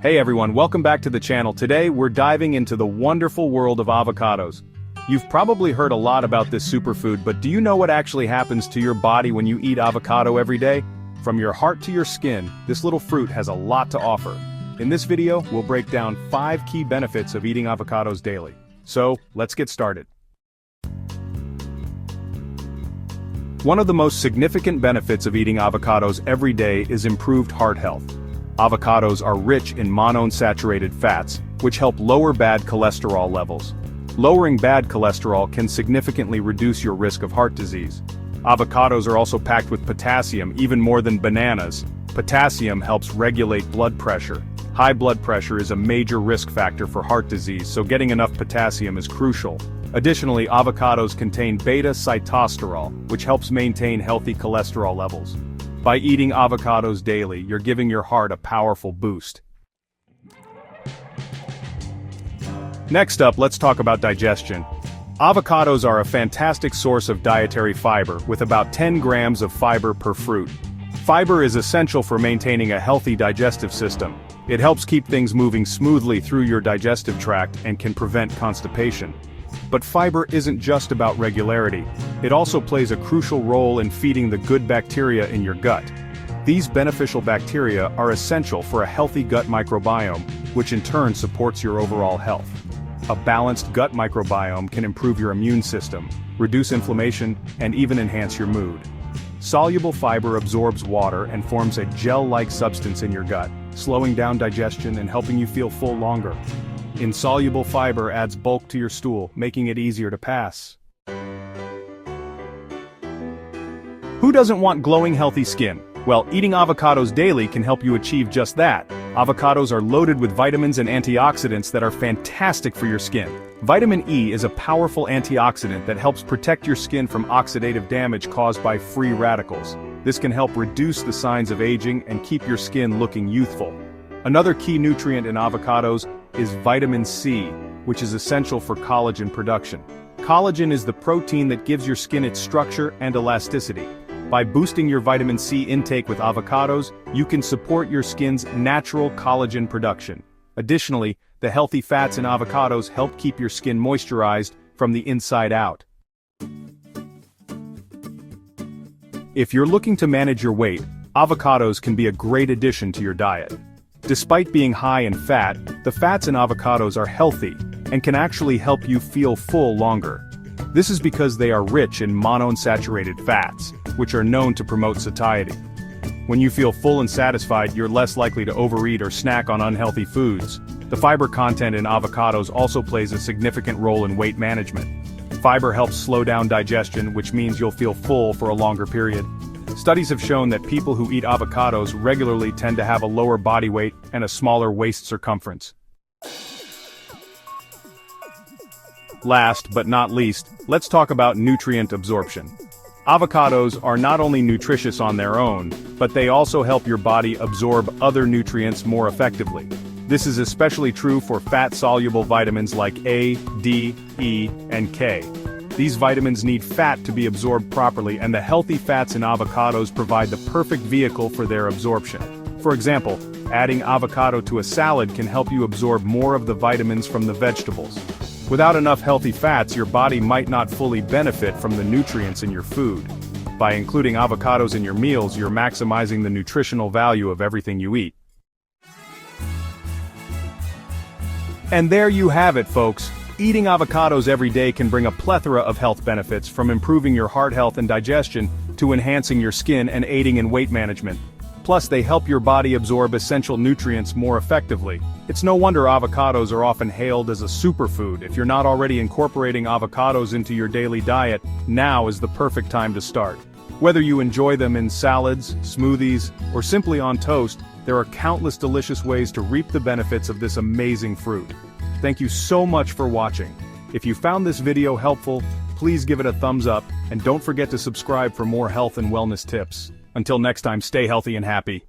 Hey everyone, welcome back to the channel. Today we're diving into the wonderful world of avocados. You've probably heard a lot about this superfood, but do you know what actually happens to your body when you eat avocado every day? From your heart to your skin, this little fruit has a lot to offer. In this video, we'll break down 5 key benefits of eating avocados daily. So, let's get started. One of the most significant benefits of eating avocados every day is improved heart health. Avocados are rich in monounsaturated fats, which help lower bad cholesterol levels. Lowering bad cholesterol can significantly reduce your risk of heart disease. Avocados are also packed with potassium, even more than bananas. Potassium helps regulate blood pressure. High blood pressure is a major risk factor for heart disease, so getting enough potassium is crucial. Additionally, avocados contain beta-sitosterol, which helps maintain healthy cholesterol levels. By eating avocados daily, you're giving your heart a powerful boost. Next up, let's talk about digestion. Avocados are a fantastic source of dietary fiber, with about 10 grams of fiber per fruit. Fiber is essential for maintaining a healthy digestive system. It helps keep things moving smoothly through your digestive tract and can prevent constipation. But fiber isn't just about regularity. It also plays a crucial role in feeding the good bacteria in your gut. These beneficial bacteria are essential for a healthy gut microbiome, which in turn supports your overall health. A balanced gut microbiome can improve your immune system, reduce inflammation, and even enhance your mood. Soluble fiber absorbs water and forms a gel-like substance in your gut, slowing down digestion and helping you feel full longer. Insoluble fiber adds bulk to your stool, making it easier to pass. Who doesn't want glowing, healthy skin? Well, eating avocados daily can help you achieve just that. Avocados are loaded with vitamins and antioxidants that are fantastic for your skin. Vitamin E is a powerful antioxidant that helps protect your skin from oxidative damage caused by free radicals. This can help reduce the signs of aging and keep your skin looking youthful. Another key nutrient in avocados is vitamin C, which is essential for collagen production. Collagen is the protein that gives your skin its structure and elasticity. By boosting your vitamin C intake with avocados, you can support your skin's natural collagen production. Additionally, the healthy fats in avocados help keep your skin moisturized from the inside out. If you're looking to manage your weight, avocados can be a great addition to your diet. Despite being high in fat, the fats in avocados are healthy and can actually help you feel full longer. This is because they are rich in monounsaturated fats, which are known to promote satiety. When you feel full and satisfied, you're less likely to overeat or snack on unhealthy foods. The fiber content in avocados also plays a significant role in weight management. Fiber helps slow down digestion, which means you'll feel full for a longer period. Studies have shown that people who eat avocados regularly tend to have a lower body weight and a smaller waist circumference. Last but not least, let's talk about nutrient absorption. Avocados are not only nutritious on their own, but they also help your body absorb other nutrients more effectively. This is especially true for fat-soluble vitamins like A, D, E, and K. These vitamins need fat to be absorbed properly, and the healthy fats in avocados provide the perfect vehicle for their absorption. For example, adding avocado to a salad can help you absorb more of the vitamins from the vegetables. Without enough healthy fats, your body might not fully benefit from the nutrients in your food. By including avocados in your meals, you're maximizing the nutritional value of everything you eat. And there you have it, folks. Eating avocados every day can bring a plethora of health benefits, from improving your heart health and digestion to enhancing your skin and aiding in weight management. Plus, they help your body absorb essential nutrients more effectively. It's no wonder avocados are often hailed as a superfood. If you're not already incorporating avocados into your daily diet, now is the perfect time to start. Whether you enjoy them in salads, smoothies, or simply on toast, there are countless delicious ways to reap the benefits of this amazing fruit. Thank you so much for watching. If you found this video helpful, please give it a thumbs up, and don't forget to subscribe for more health and wellness tips. Until next time, stay healthy and happy.